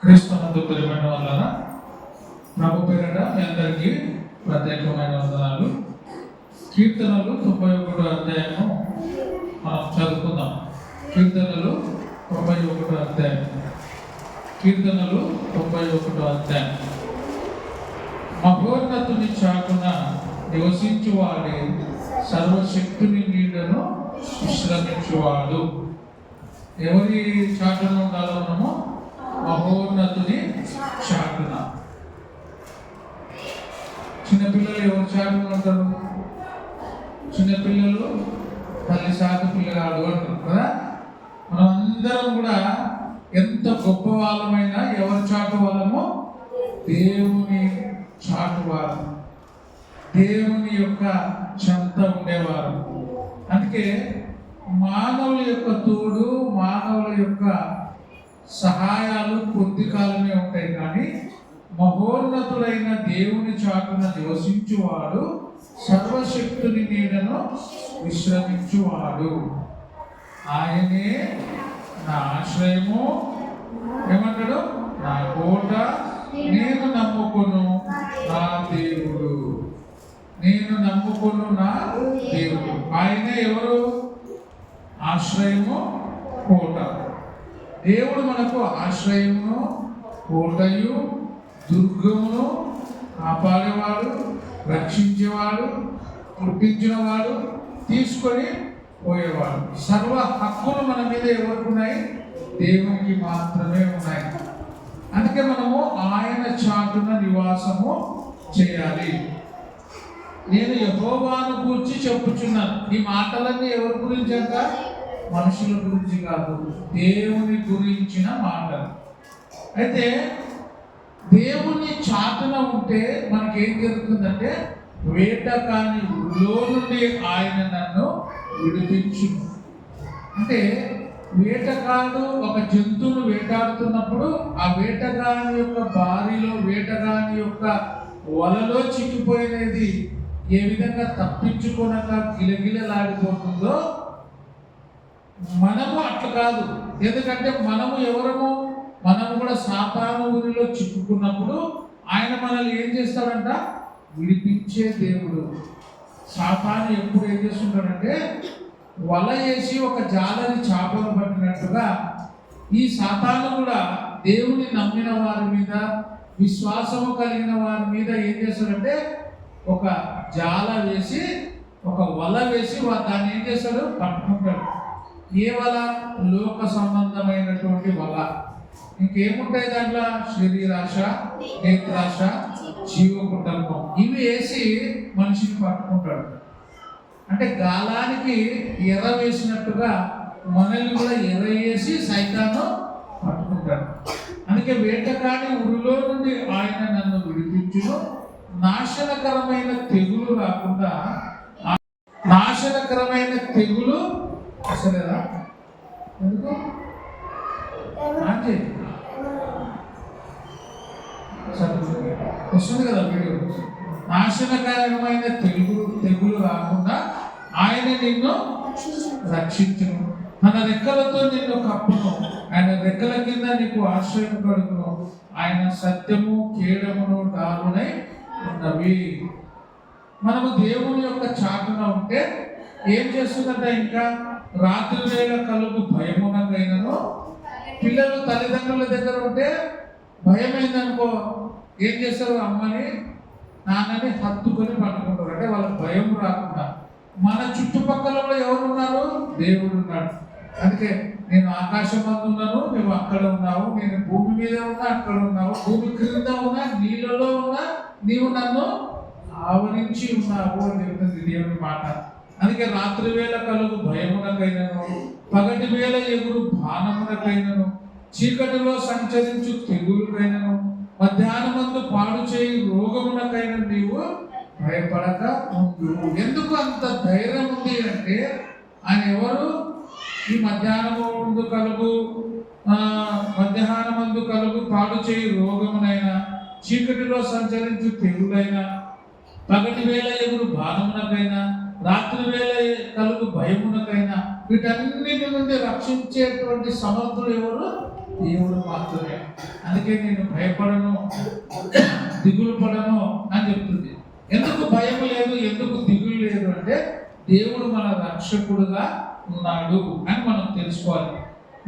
క్రీస్తునందు ప్రియమైన వాళ్ళారా, ప్రభు పేరట మీ అందరికీ ప్రత్యేకమైన వందనాలు. కీర్తనలు 91 అధ్యాయము మనం చదువుకుందాం. కీర్తనలు 91 అధ్యాయం. కీర్తనలు 91 అధ్యాయం. మహోన్నతుని చాటున నివసించువాడే సర్వశక్తుని నీడను విశ్రమించువాడు. ఎవరి చాటున ఉండాలో మనము? మహోన్నతుని చాటున. చిన్నపిల్లలు ఎవరు చాటున ఉంటారు? చిన్నపిల్లలు తల్లి చాటు పిల్లగాడు అంటారు కదా. మనం అందరం కూడా ఎంత గొప్ప వాళ్ళమైనా ఎవరి చాటు వాళ్ళము? దేవుని చాటు వారు, దేవుని యొక్క చెంత ఉండేవారు. అందుకే మానవుల యొక్క తోడు, మానవుల యొక్క సహాయాలు కొద్ది కాలమే ఉంటాయి, కానీ మహోన్నతుడైన దేవుని చాటున నివసించువాడు సర్వశక్తుని నీడను విశ్రమించువాడు. ఆయనే నా ఆశ్రయము, ఏమంటాడు? నా కోట, నేను నమ్ముకును నా దేవుడు. నేను నమ్ముకును నా దేవుడు. ఆయనే ఎవరు? ఆశ్రయము, కోట. దేవుడు మనకు ఆశ్రయమును, కోటయు, దుర్గమును, కాపాడేవాడు, రక్షించేవాడు, పుట్టించినవాడు, తీసుకొని పోయేవాడు. సర్వ హక్కులు మన మీద ఎవరికి ఉన్నాయి? దేవునికి మాత్రమే ఉన్నాయి. అందుకే మనము ఆయన చాటున నివాసము చేయాలి. నేను యెహోవాను గురించి చెప్పుచున్నాను. ఈ మాటలన్నీ ఎవరి గురించి అంట? మనుషుల గురించి కాదు, దేవుని గురించిన మాటలు. అయితే దేవుని చాటున ఉంటే మనకేం జరుగుతుందంటే, వేటకాని ఊరిలో నుండి ఆయన నన్ను విడిపించు. అంటే వేటగాడు ఒక జంతువును వేటాడుతున్నప్పుడు ఆ వేటగాని యొక్క బారిలో, వేటగాని యొక్క వలలో చిక్కిపోయినది ఏ విధంగా తప్పించుకోనక గిలగిలలాడిపోతుందో, మనము అట్లా కాదు. ఎందుకంటే మనము ఎవరము? మనము కూడా సాతాను ఊరిలో చిక్కుకున్నప్పుడు ఆయన మనల్ని ఏం చేస్తాడంట? విడిపించే దేవుడు. సాతాను ఎప్పుడు ఏం చేస్తుంటాడంటే, వల వేసి ఒక జాలని చేపలు పట్టినట్టుగా ఈ సాతాను కూడా దేవుని నమ్మిన వారి మీద, విశ్వాసము కలిగిన వారి మీద ఏం చేస్తాడంటే, ఒక జాల వేసి, ఒక వల వేసి దాన్ని ఏం చేస్తాడు? పట్టుకుంటాడు. ఏ వల? లోక సంబంధమైనటువంటి వల. ఇంకేముంటాయి దాంట్లో? శరీరాశ, నేత్రాశ, జీవకుటంబం, ఇవి వేసి మనిషిని పట్టుకుంటాడు. అంటే గాలానికి ఎర్ర వేసినట్టుగా మనల్ని కూడా ఎర్ర వేసి సైతాను పట్టుకుంటాడు. అందుకే వేటకాని ఊరిలో నుండి ఆయన నన్ను విడిపించును, నాశనకరమైన తెగులు రాకుండా. నాశనకరమైన తెగులు అసలేదా? ఎందుకు వస్తుంది కదా వీడియో. నాశనకరమైన తెగులు రాకుండా ఆయన నిన్ను రక్షించును, తన రెక్కలతో నిన్ను కప్పును, ఆయన రెక్కల కింద నీకు ఆశ్రయం కడుగును. ఆయన సత్యము, కేడమును డాలునై ఉన్నవి. మనము దేవుని యొక్క చాటున ఉంటే ఏం చేస్తుందంట? ఇంకా రాత్రి వేళ కలుగు భయమునకైనను. పిల్లలు తల్లిదండ్రుల దగ్గర ఉంటే భయమైందనుకో, ఏం చేస్తారు? అమ్మని నాన్నని హత్తుకొని పట్టుకుంటారు. అంటే వాళ్ళకి భయం రాకుండా. మన చుట్టుపక్కల ఎవరున్నారు? దేవుడు ఉన్నాడు. అందుకే నేను ఆకాశం మందు ఉన్నాను, నువ్వు అక్కడ ఉన్నావు. నేను భూమి మీద ఉన్నా, అక్కడ ఉన్నావు. భూమి క్రింద ఉన్నా, నీళ్ళలో ఉన్నా, నీవు నన్ను ఆవరించి ఉన్నావు అని చెప్తుంది దేవుని మాట. అందుకే రాత్రి వేళ కలుగు భయమునకైనను, పగటి వేళ ఎగురు బాణమునకైనను, చీకటిలో సంచరించు తెగులుకైనను, మధ్యాహ్నమందు పాడు చేయి రోగమునకైనా నీవు భయపడక ఉండు. ఎందుకు అంత ధైర్యం ఉంది అంటే, ఆయన ఎవరు? ఈ మధ్యాహ్నమందు కలుగు పాడు చేయి రోగమునైనా, చీకటిలో సంచరించు తెగులైనా, పగటి వేళ ఎగురు బాణమునకైనా, రాత్రి వేళ కలుగు భయమునకైనా, వీటన్నిటి నుండి రక్షించేటువంటి సమర్థుడు ఎవరు? దేవుడు మాత్రమే. అందుకే నేను భయపడను, దిగులు పడను అని చెప్తుంది. ఎందుకు భయం లేదు, ఎందుకు దిగులు లేదు అంటే దేవుడు మన రక్షకుడుగా ఉన్నాడు అని మనం తెలుసుకోవాలి.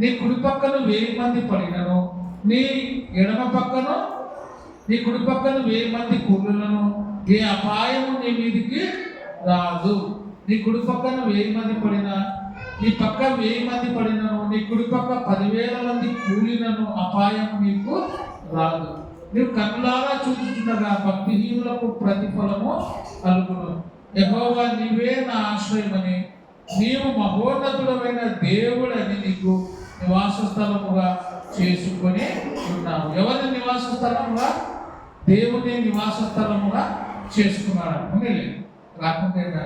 నీ కుడి పక్కన 1000 మంది పడినను, నీ ఎడమ పక్కన నీ కుడి పక్కన 1000 మంది కూలులను, ఏ అపాయము నీ మీదికి రాదు. నీ కుడి పక్కన 1000 మంది పడినా, నీ పక్క 1000 మంది పడినను, నీ కుడి పక్క 10,000 మంది కూలినను అపాయం నీకు రాదు. నీవు కన్నులారా చూచుచుండగా భక్తిహీనులకు ప్రతిఫలము కలుగును. యెహోవా నీవే నా ఆశ్రయమని, నీవు మహోన్నతుడమైన దేవుడని నీకు నివాస స్థలముగా చేసుకొని ఉన్నావు. ఎవరి నివాస స్థలముగా? దేవుని నివాస స్థలముగా చేసుకున్నాడు. రాకుండా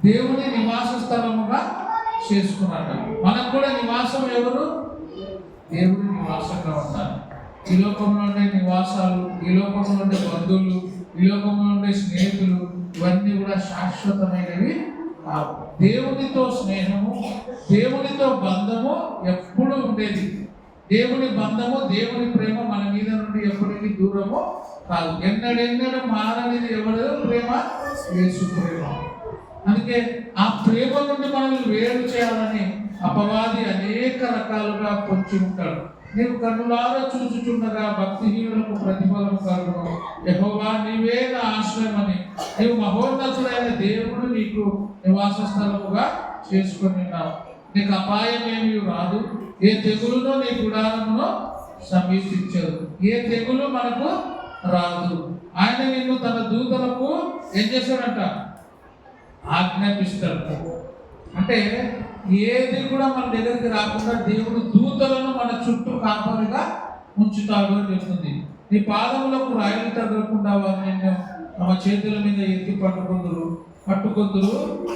దేవుని నివాస స్థలముగా చేసుకున్నాడు. మనకు కూడా నివాసం ఎవరు? దేవుని నివాసంగా ఉండాలి. ఈ లోకంలో ఉండే నివాసాలు, ఈ లోకంలో ఉండే బంధువులు, ఈ లోకంలో ఉండే స్నేహితులు ఇవన్నీ కూడా శాశ్వతమైనవి కావు. దేవునితో స్నేహము, దేవునితో బంధము ఎప్పుడు ఉండేది. దేవుని బంధము, దేవుని ప్రేమ మన మీద నుండి ఎప్పటికీ దూరము కాదు. ఎన్నడెన్నడూ మారనిది ఎవరు? ప్రేమ, యేసు ప్రేమ. అందుకే ఆ ప్రేమ నుండి మనల్ని వేరు చేయాలని అపవాది అనేక రకాలుగా పొంచి ఉంటాడు. నీవు కన్నులారా చూచుచుండగా భక్తిహీనులకు ప్రతిఫలం కలుగును. యెహోవా నీవే నా ఆశ్రయమని, నీవు మహోన్నతుడైన దేవుడు నీకు నివాస స్థలముగా చేసుకొని ఉన్నావు. నీకు అపాయం ఏమీ రాదు, ఏ తెగులునో నీ గుడారమును సమీపించదు. ఏ తెగులు మనకు రాదు. ఆయన నిన్ను తన దూతలకు ఏం చేశాడంట? ఆజ్ఞాపిస్తాడు. అంటే ఏది కూడా మన దగ్గరికి రాకుండా దేవుడు దూతలను మన చుట్టూ కాపరిగా ఉంచుతాడు అని చెప్తుంది. నీ పాదములకు రాయిలు తగలకుండా వారు నిన్ను తమ చేతుల మీద ఎత్తి పట్టుకొందురు.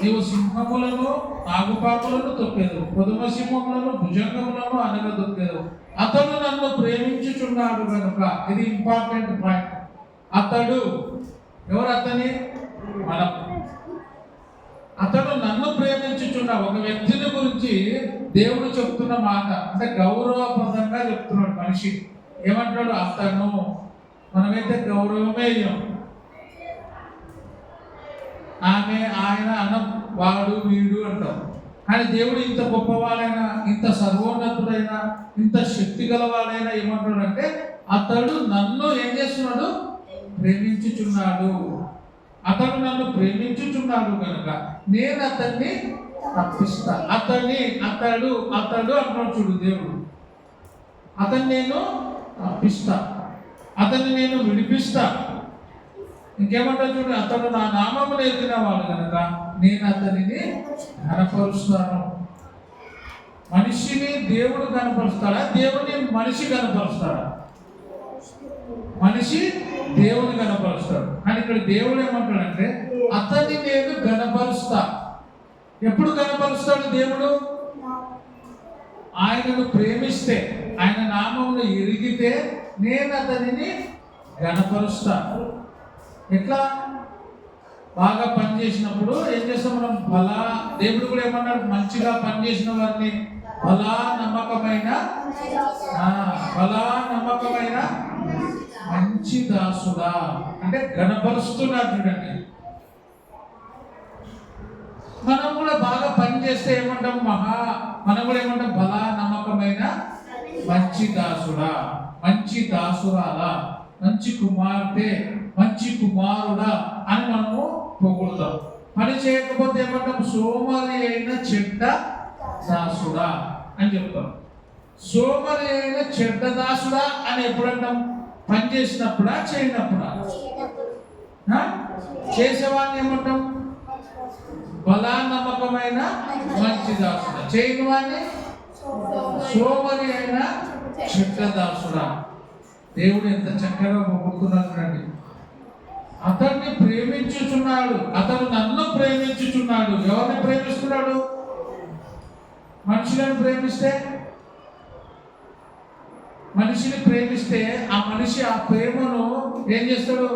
నీవు సింహములను, నాగుపాములను తొక్కేదు, కొదుమ సింహములను, భుజంగములను అనగదొక్కేదు. అతడు నన్ను ప్రేమించుచున్నాడు కనుక, ఇది ఇంపార్టెంట్ పాయింట్. అతడు ఎవరు? అతని మనం. అతడు నన్ను ప్రేమించుచున్న ఒక వ్యక్తిని గురించి దేవుడు చెప్తున్న మాట, అంటే గౌరవప్రదంగా చెప్తున్నాడు. మనిషి ఏమంటాడు? అతను. మనమైతే గౌరవమే ఇయ్యం. ఆమె, ఆయన అన్న, వాడు, వీడు అంటాం. కానీ దేవుడు ఇంత గొప్పవాడైనా, ఇంత సర్వోన్నతుడైనా, ఇంత శక్తి గలవాడైనా ఏమంటాడు అంటే అతడు నన్ను ఏం చేస్తున్నాడు? ప్రేమించుచున్నాడు. అతడు నన్ను ప్రేమించుచున్నాడు కనుక నేను అతన్ని తప్పిస్తా. అతడు అంటున్నాడు చూడు దేవుడు. అతన్ని నేను తప్పిస్తా, అతన్ని నేను విడిపిస్తా. ఇంకేమంటా చూడు, అతడు నా నామమును ఎత్తిన వాడు కనుక నేను అతనిని కనపరుస్తాను. మనిషిని దేవుడు కనపరుస్తాడా? దేవుని మనిషి కనపరుస్తాడా? మనిషి దేవుని కనపరుస్తాడు. కానీ ఇక్కడ దేవుడు ఏమంటాడంటే అతన్ని నేను కనపరుస్తా. ఎప్పుడు కనపరుస్తాడు దేవుడు? ఆయనను ప్రేమిస్తే, ఆయన నామమును ఎరిగితే నేను అతనిని కనపరుస్తా. ఎట్లా? బాగా పనిచేసినప్పుడు ఏం చేస్తాం మనం? దేవుడు కూడా ఏమన్నాడు? మంచిగా పనిచేసిన వారిని నమ్మకమైన మంచి దాసుడా అంటే గణపరుస్తున్నాడు. చూడండి, మనం కూడా బాగా పని చేస్తే ఏమంటాం? మనం కూడా ఏమంటాం? నమ్మకమైన మంచి దాసుడా, మంచి దాసురాలా, మంచి కుమార్తె, మంచి కుమారుడా అని మనము పొగుడుతాం. పని చేయకపోతే ఏమంటాం? సోమరి అయిన చెడ్డ దాసుడా అని చెప్తాం. సోమరి అయిన చెడ్డ దాసుడా అని ఎప్పుడంటాం? పని చేసినప్పుడా, చేయనప్పుడా? చేసేవాడిని ఏమంటాం? నమ్మకమైన మంచి దాసుడా. చేయని వాడిని సోమరి అయిన చెడ్డ దాసుడా. దేవుడు ఎంత చక్కగా పొగుడుతున్నాడు. అతన్ని ప్రేమించుచున్నాడు, అతను నన్ను ప్రేమించుచున్నాడు. ఎవరిని ప్రేమిస్తున్నాడు? మనుషులను ప్రేమిస్తే, మనిషిని ప్రేమిస్తే ఆ మనిషి ఆ ప్రేమను ఏం చేస్తాడు?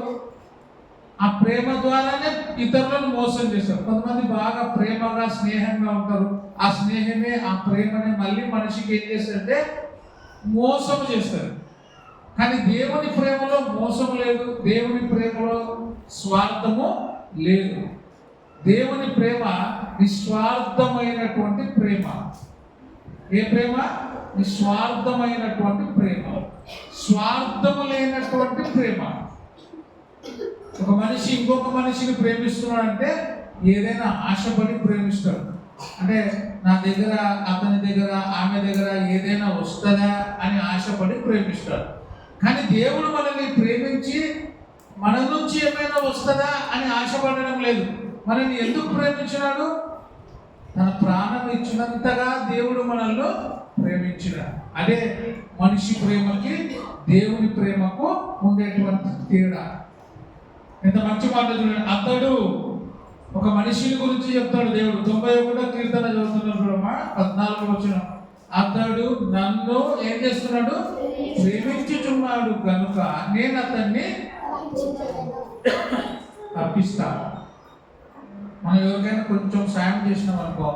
ఆ ప్రేమ ద్వారానే ఇతరులను మోసం చేస్తారు. కొంతమంది బాగా ప్రేమగా, స్నేహంగా ఉంటారు. ఆ స్నేహమే, ఆ ప్రేమనే మళ్ళీ మనిషికి ఏం చేస్తారంటే మోసం చేస్తారు. కానీ దేవుని ప్రేమలో మోసం లేదు, దేవుని ప్రేమలో స్వార్థము లేదు. దేవుని ప్రేమ నిస్వార్థమైనటువంటి ప్రేమ. ఏ ప్రేమ? నిస్వార్థమైనటువంటి ప్రేమ, స్వార్థము లేనటువంటి ప్రేమ. ఒక మనిషి ఇంకొక మనిషిని ప్రేమిస్తున్నాడంటే ఏదైనా ఆశపడి ప్రేమిస్తాడు. అంటే నా దగ్గర, అతని దగ్గర, ఆమె దగ్గర ఏదైనా వస్తుందా అని ఆశపడి ప్రేమిస్తాడు. కానీ దేవుడు మనల్ని ప్రేమించి మన నుంచి ఏమైనా వస్తుందా అని ఆశపడడం లేదు. మనల్ని ఎందుకు ప్రేమించినాడు? తన ప్రాణం ఇచ్చినంతగా దేవుడు మనల్ని ప్రేమించినాడు. అదే మనిషి ప్రేమకి దేవుని ప్రేమకు ఉండేటువంటి తేడా. ఎంత మంచి మాట చూడండి. అతడు, ఒక మనిషిని గురించి చెప్తాడు దేవుడు. 91వ కీర్తన చదువుతున్నాడు 14వ వచనం. అతడు నన్ను ఏం చేస్తున్నాడు? ప్రేమించుచున్నాడు కనుక నేను అతన్ని అర్పిస్తాను. మనం ఎవరికైనా కొంచెం సాయం చేసినాం అనుకో,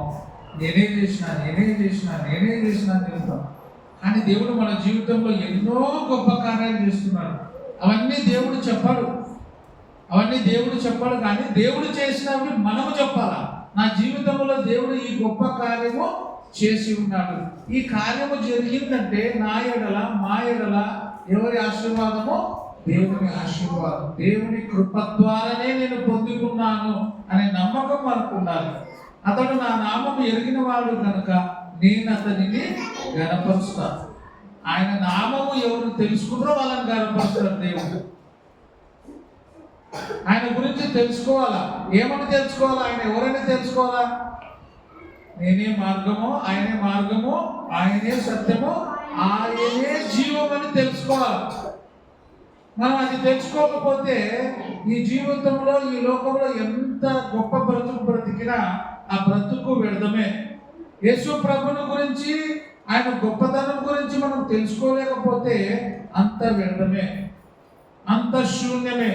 నేనే చేసిన అని చెప్తాం. కానీ దేవుడు మన జీవితంలో ఎన్నో గొప్ప కార్యాలు చేస్తున్నాడు. అవన్నీ దేవుడు చెప్పాడు. కానీ దేవుడు చేసినవి మనము చెప్పాలా. నా జీవితంలో దేవుడు ఈ గొప్ప కార్యము చేసి ఉన్నాడు. ఈ కార్యము జరిగిందంటే నా ఎడల, మా ఎడల ఎవరి ఆశీర్వాదము? దేవుని ఆశీర్వాదం. దేవుని కృప ద్వారానే నేను పొందుకున్నాను అనే నమ్మకం మనకు ఉండాలి. అతడు నా నామము ఎరిగిన వాడు కనుక నేను అతనిని గణపరుస్తాను. ఆయన నామము ఎవరు తెలుసుకున్నారో వాళ్ళని గణపరుస్తాడు దేవుడు. ఆయన గురించి తెలుసుకోవాలా. ఏమని తెలుసుకోవాలా? ఆయన ఎవరైనా తెలుసుకోవాలా? నేనే మార్గము, ఆయనే సత్యము, ఆయనే జీవం అని తెలుసుకోవాలి. మనం అది తెలుసుకోకపోతే ఈ జీవితంలో, ఈ లోకంలో ఎంత గొప్ప బ్రతుకు బ్రతికినా ఆ బ్రతుకు వ్యర్థమే. యేసు ప్రభుని గురించి, ఆయన గొప్పతనం గురించి మనం తెలుసుకోలేకపోతే అంత వ్యర్థమే, అంత శూన్యమే.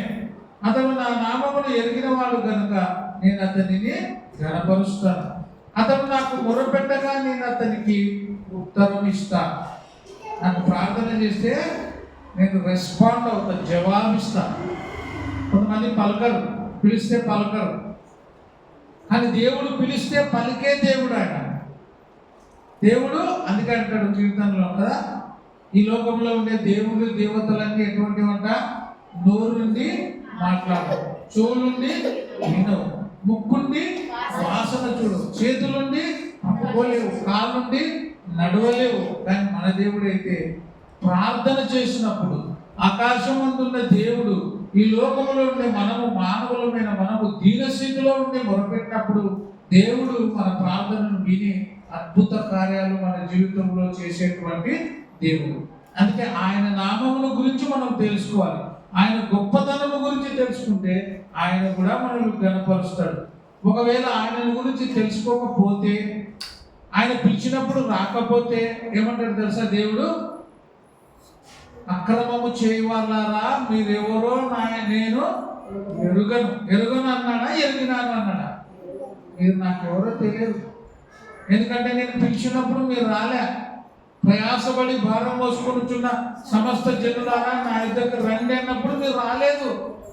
అతడు నా నామమును ఎరిగిన వాడు కనుక నేను అతనిని గణపరుస్తాను. అతడు నాకు మొరపెట్టగా నేను అతనికి ఉత్తరం ఇస్తాను. నాకు ప్రార్థన చేస్తే నేను రెస్పాండ్ అవుతాను, జవాబిస్తాను. కొంతమంది పలకరు, పిలిస్తే పలకరు. కానీ దేవుడు పిలిస్తే పలికే దేవుడు ఆయన. దేవుడు అందుకే అంటాడు కీర్తనలో కదా, ఈ లోకంలో ఉండే దేవుడు దేవతలన్నీ ఎటువంటి వంట? నోరు నుండి మాట్లాడు, చెవులుండి వినవు, ముక్కుండి వాసన చూడు, చేతులుండి పట్టుకోలేవు, కాళ్ళుండి నడవలేవు. కానీ మన దేవుడు అయితే ప్రార్థన చేసినప్పుడు, ఆకాశం అందున్న దేవుడు ఈ లోకంలో ఉండే మనము, మానవులమైన మనము దీనస్థితిలో ఉండి మొరపెట్టినప్పుడు దేవుడు మన ప్రార్థనను విని అద్భుత కార్యాలు మన జీవితంలో చేసేటువంటి దేవుడు. అందుకే ఆయన నామమును గురించి మనం తెలుసుకోవాలి. ఆయన గొప్పతనము గురించి తెలుసుకుంటే ఆయన కూడా మనల్ని గణపరుస్తాడు. ఒకవేళ ఆయన గురించి తెలుసుకోకపోతే, ఆయన పిలిచినప్పుడు రాకపోతే ఏమంటాడు తెలుసా దేవుడు? అక్రమము చేయవాళ్ళారా మీరెవరో నేను ఎరుగను అన్నాడా, ఎరిగినాను అన్నాడా? మీరు నాకెవరో తెలియదు. ఎందుకంటే నేను పిలిచినప్పుడు మీరు రాలే. ప్రయాసపడి భారం మోసుకొనిచున్న సమస్త జనులారా నా దగ్గర రండి అన్నప్పుడు మీరు రాలేదు.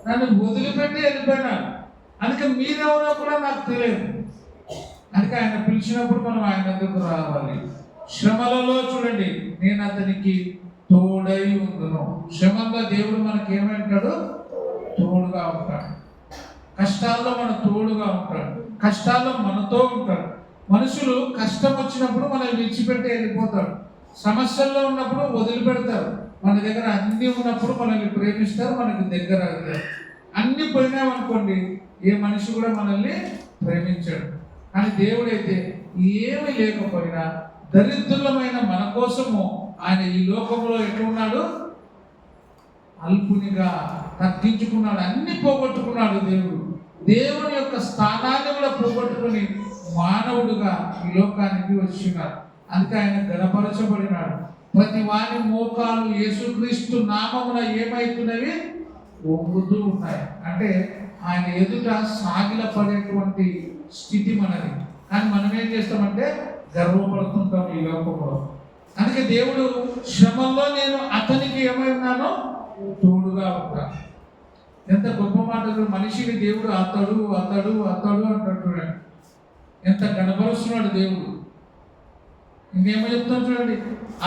నన్ను వదిలిపెట్టి వెళ్ళిపోయినారు. అందుకే మీరెవరో కూడా నాకు తెలియదు. అందుకే ఆయన పిలిచినప్పుడు మనం ఆయన దగ్గరకు రావాలి. శ్రమలలో చూడండి, నేను అతనికి తోడై ఉండును. శ్రమల్లో దేవుడు మనకి ఏమంటాడు? తోడుగా ఉంటాడు. కష్టాల్లో మన తోడుగా ఉంటాడు, కష్టాల్లో మనతో ఉంటాడు. మనుషులు కష్టం వచ్చినప్పుడు మనల్ని విడిచిపెట్టి వెళ్ళిపోతాడు. సమస్యల్లో ఉన్నప్పుడు వదిలిపెడతారు. మన దగ్గర అన్ని ఉన్నప్పుడు మనల్ని ప్రేమిస్తారు, మనకి దగ్గర అవుతారు. అన్ని పోయినామనుకోండి, ఏ మనిషి కూడా మనల్ని ప్రేమించాడు. కానీ దేవుడైతే ఏమి లేకపోయినా దరిద్రులమైన మన కోసము ఆయన ఈ లోకంలో ఎట్లున్నాడు? అల్పునిగా తగ్గించుకున్నాడు, అన్ని పోగొట్టుకున్నాడు. దేవుని యొక్క స్థానాన్ని కూడా పోగొట్టుకుని మానవుడుగా ఈ లోకానికి వచ్చినాడు. అందుకే ఆయన గణపరచబడినాడు. ప్రతి వాని మోకాలు యేసుక్రీస్తు నామమున ఏమైతున్నవి? వంగుతూ ఉన్నాయి. అంటే ఆయన ఎదుట సాగిల పడేటువంటి స్థితి మనది. కానీ మనం ఏం చేస్తామంటే గర్వపడుతుంటాం ఈ లోకంలో. అందుకే దేవుడు శ్రమల్లో నేను అతనికి ఏమై ఉన్నానో తోడుగా ఉంటాను. ఎంత గొప్ప మాటలు. మనిషిని దేవుడు అతడు అతడు అతడు అంటాడు చూడండి, ఎంత గణపరుస్తున్నాడు దేవుడు. ఇంకేమో చెప్తాను చూడండి,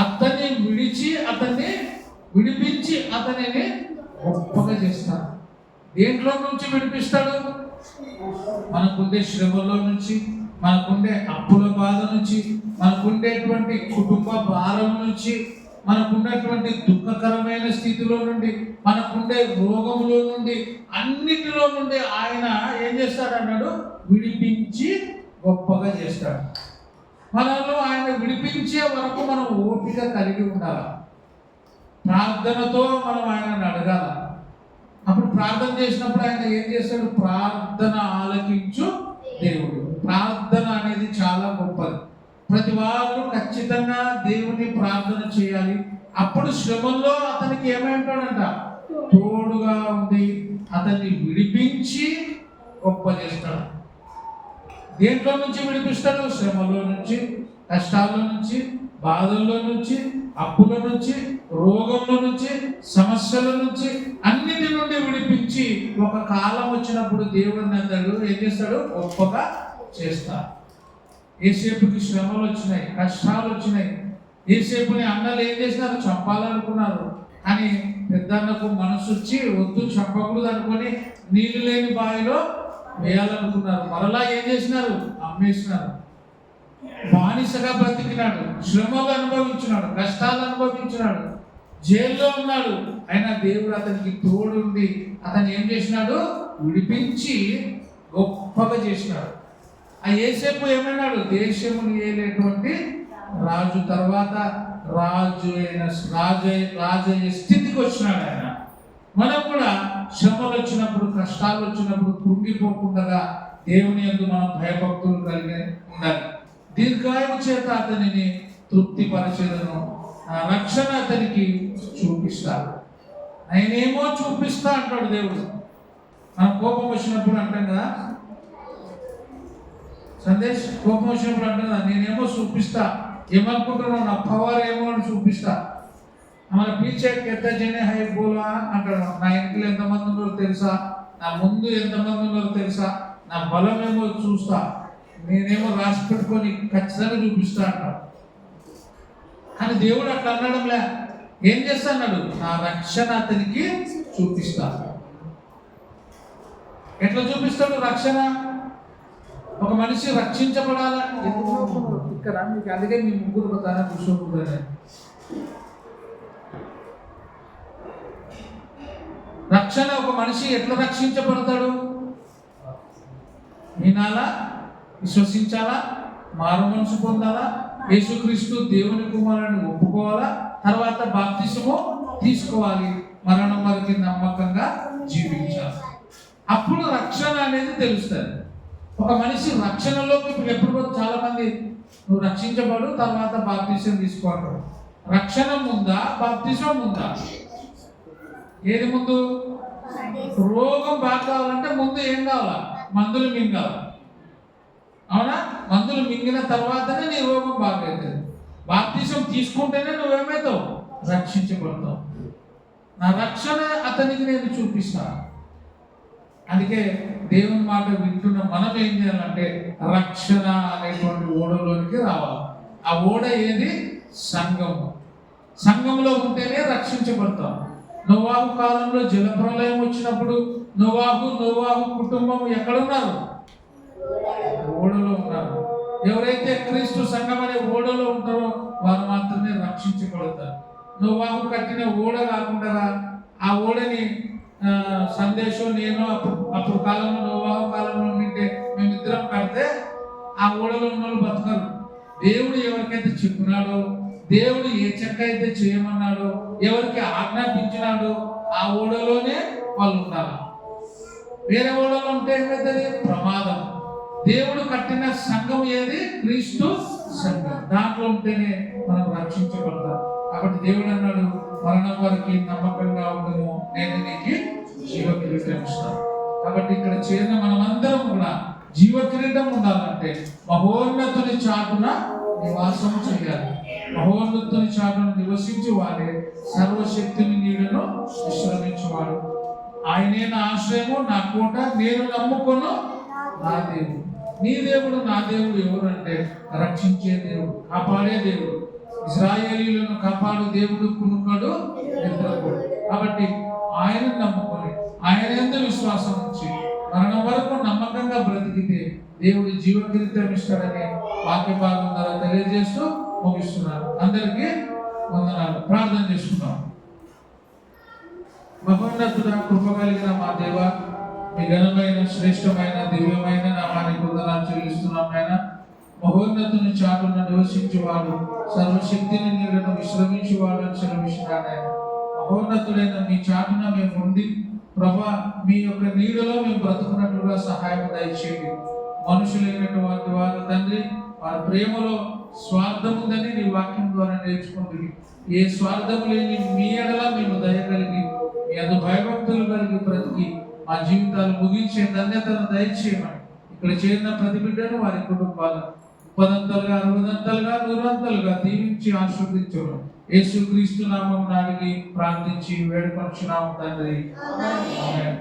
అతన్ని విడిచి అతన్ని విడిపించి అతనిని గొప్పగా చేస్తాడు. దేంట్లో నుంచి విడిపిస్తాడు? మనకుండే శ్రమలో నుంచి, మనకుండే అప్పుల బాధ నుంచి, మనకుండేటువంటి కుటుంబ భారం నుంచి, మనకున్నటువంటి దుఃఖకరమైన స్థితిలో నుండి, మనకుండే రోగములో నుండి, అన్నిటిలో నుండి ఆయన ఏం చేస్తాడు అన్నాడు? విడిపించి గొప్పగా చేస్తాడు. మనలో ఆయన విడిపించే వరకు మనం ఓపిక కలిగి ఉండాలి. ప్రార్థనతో మనం ఆయనను అడగాల. అప్పుడు ప్రార్థన చేసినప్పుడు ఆయన ఏం చేస్తాడు? ప్రార్థన ఆలకించు దేవుడు. ప్రార్థన అనేది చాలా గొప్పది. ప్రతి వారు ఖచ్చితంగా దేవుని ప్రార్థన చేయాలి. అప్పుడు శ్రమల్లో అతనికి ఏమైంటాడంట? తోడుగా ఉండి అతన్ని విడిపించి గొప్ప చేస్తాడు. దేంట్లో నుంచి విడిపిస్తాడు? శ్రమలో నుంచి, కష్టాల్లో నుంచి, బాధల్లో నుంచి, అప్పుల నుంచి, రోగంలో నుంచి, సమస్యల నుంచి, అన్నిటి నుండి విడిపించి ఒక కాలం వచ్చినప్పుడు దేవుడిని అతడు ఏం చేస్తాడు? గొప్పగా చేస్తాడు. ఏసేపుకి శ్రమలు వచ్చినాయి, కష్టాలు వచ్చినాయి. ఏసేపుని అన్నలు ఏం చేసినారు? చంపాలనుకున్నారు. కానీ పెద్దన్నకు మనసు వచ్చి వద్దు చంపకూడదు అనుకొని నీళ్లు లేని బావిలో వేయాలనుకున్నారు. మరలా ఏం చేసినారు? అమ్మేసినారు. బానిసగా బ్రతికినాడు, శ్రమలు అనుభవించినాడు, కష్టాలు అనుభవించినాడు, జైల్లో ఉన్నాడు. అయినా దేవుడు అతనికి తోడుండి అతను ఏం చేసినాడు? విడిపించి గొప్పగా చేసినాడు. ఆ యేసేపు ఏమన్నాడు? దేశమును ఏలేటువంటి రాజు తర్వాత రాజయ్య స్థితికి వచ్చినాడు ఆయన. మనం కూడా శ్రమలు వచ్చినప్పుడు, కష్టాలు వచ్చినప్పుడు కృంగిపోకుండా దేవుని యందు మనం భయభక్తులు కలిగి ఉండాలి. దీర్ఘాయువు చేత అతనిని తృప్తిపరచెదను, రక్షణ అతనికి చూపిస్తాడు. ఆయనేమో చూపిస్తా అంటాడు దేవుడు. మన కోపం వచ్చినప్పుడు అంటాం కదా, సందేశ్ కోపం వచ్చినప్పుడు అంటాం కదా, నేనేమో చూపిస్తా. ఏమనుకుంటున్నావు? నా పవర్ ఏమో అని చూపిస్తా. మన పీచే కెత్త జనే హై బోలా అంటాడు. నా ఇంట్లో ఎంతమంది ఉన్నారో తెలుసా, నా ముందు ఎంతమంది ఉన్నారో తెలుసా, నా బలం ఏమో చూస్తా, నేనేమో రాసి పెట్టుకొని ఖచ్చితంగా చూపిస్తా అంటాడు. కానీ దేవుడు అట్లా అనడంలే. ఏం చేస్తా అన్నాడు? నా రక్షణ అతనికి చూపిస్తా. ఎట్లా చూపిస్తాడు రక్షణ? ఒక మనిషి రక్షించబడాలని ఇక్కడ మీకు అందుకే మీ ముగ్గురు ప్రధాన కూర్చోకూడదు. రక్షణ ఒక మనిషి ఎట్లా రక్షించబడతాడు? వినాలా, విశ్వసించాలా, మారు మనసు పొందాలా, యేసుక్రీస్తు దేవుని కుమారుని ఒప్పుకోవాలా, తర్వాత బాప్తిసము తీసుకోవాలి, మరణం వరకు నమ్మకంగా జీవించాలి. అప్పుడు రక్షణ అనేది తెలుస్తుంది. ఒక మనిషి రక్షణలోకి ఎప్పుడు చాలా మంది నువ్వు రక్షించబడు తర్వాత బాప్తిసం తీసుకోవడం. రక్షణ ముందా, బాప్తిసం ముందా? ఏది ముందు? రోగం బాగా కావాలంటే ముందు ఏం కావాలా? మందులు మింగాలి. అవునా? మందులు మింగిన తర్వాతనే నీ రోగం బాగవుతుంది. బాప్తిసం తీసుకుంటేనే నువ్వేమవుతావు? రక్షించబడతావు. నా రక్షణ అతనికి నేను చూపిస్తాను. అందుకే దేవుని మాట వింటున్న మనం ఏం చేయాలంటే రక్షణ అనేటువంటి ఓడలోనికి రావాలి. ఆ ఓడ ఏది? సంఘము. సంఘంలో ఉంటేనే రక్షించబడతాం. నోవాహు కాలంలో జలప్రలయం వచ్చినప్పుడు నోవాహు కుటుంబం ఎక్కడున్నారు? ఓడలో ఉన్నారు. ఎవరైతే క్రీస్తు సంఘం అనే ఓడలో ఉంటారో వారు మాత్రమే రక్షించబడతారు. నోవాహు కట్టిన ఓడ కాకుండా ఆ ఓడని సందేశం నేను అప్పుడు కాలంలో నోవాహు కాలంలో ఉంటే మేమిద్దరం కడితే ఆ ఓడలో ఉన్న వాళ్ళు బతకరు. దేవుడు ఎవరికైతే చెప్పినాడో, దేవుడు ఏ చెక్క అయితే చేయమన్నాడో, ఎవరికి ఆజ్ఞాపించినాడో ఆ ఓడలోనే వాళ్ళు ఉండాలి. వేరే ఓడలో ఉంటే ఏమవుతుంది? ప్రమాదం. దేవుడు కట్టిన సంఘం ఏది? క్రీస్తు సంఘం. దాంట్లో ఉంటేనే మనం రక్షించబడతాం. కాబట్టి దేవుడు అన్నాడు, మరణం వరకు నమ్మకంగా ఉండము, నేను నీకు జీవ కిరీటం ఇస్తాను. కాబట్టి ఇక్కడ చేరిన మనమందరం కూడా జీవ కిరీటం ఉండాలంటే మహోన్నతుని చాటున నివాసం చేయాలి. మహోన్నతుని చాటును నివసించి వాడే సర్వశక్తిని నీడను విశ్రమించువాడు. ఆయనే నా ఆశ్రయము, నా కోట, నేను నమ్ముకొను నా దేవుడు. నీ దేవుడు నా దేవుడు ఎవరు అంటే రక్షించే దేవుడు, కాపాడే దేవుడు. ఇశ్రాయేలీయులను కాపాడు దేవుడు, కునుకడు నిద్రపోడు. కాబట్టి ఆయన నమ్ముకొని ఆయన యందు విశ్వాసం ఉంచి మరణం వరకు నమ్మకంగా బ్రతికితే దేవుడి జీవకిరీటం ఇస్తాడని వాక్య భాగం ద్వారా తెలియజేస్తూ ముగిస్తున్నాను. అందరికీ వందనాలు. ప్రార్థన చేసుకుందాం. మహోన్నతుడ, కృప కలిగిన మా దేవ, మీ ఘనమైన శ్రేష్టమైన దివ్యమైన నామానికి వందనాలు చెల్లిస్తున్నాం. ఆయన మహోన్నతుని చాటున నివసించేవాడు, సర్వశక్తిని నీడను విశ్రమించేవాడు అని సెలవిస్తున్నాడు. ఆయన మహోన్నతుడైన మీ చాటున మేము ఉండి ప్రభా మీ యొక్క నీడలో మేము బ్రతుకున్నట్లుగా సహాయం దయచేయండి. మనుషులైనటువంటి వారు తండ్రి, వారి ప్రేమలో స్వార్థం ఉందని నీ వాక్యం ద్వారా నేర్చుకుంటుంది. ఏ స్వార్థము లేని మీ ఎడల మేము దయ కలిగి, మీ అందు భయభక్తులు కలిగి బ్రతికి మా జీవితాలు ముగించే ధన్యతను దయచేయమని ఇక్కడ చేరిన ప్రతి బిడ్డను వారి కుటుంబాలను 30 60 100 దీవించి ఆశీర్వదించడం యేసుక్రీస్తు నామమున అడిగి ప్రార్థించి వేడుకొనుచున్నాము తండ్రి. ఆమేన్.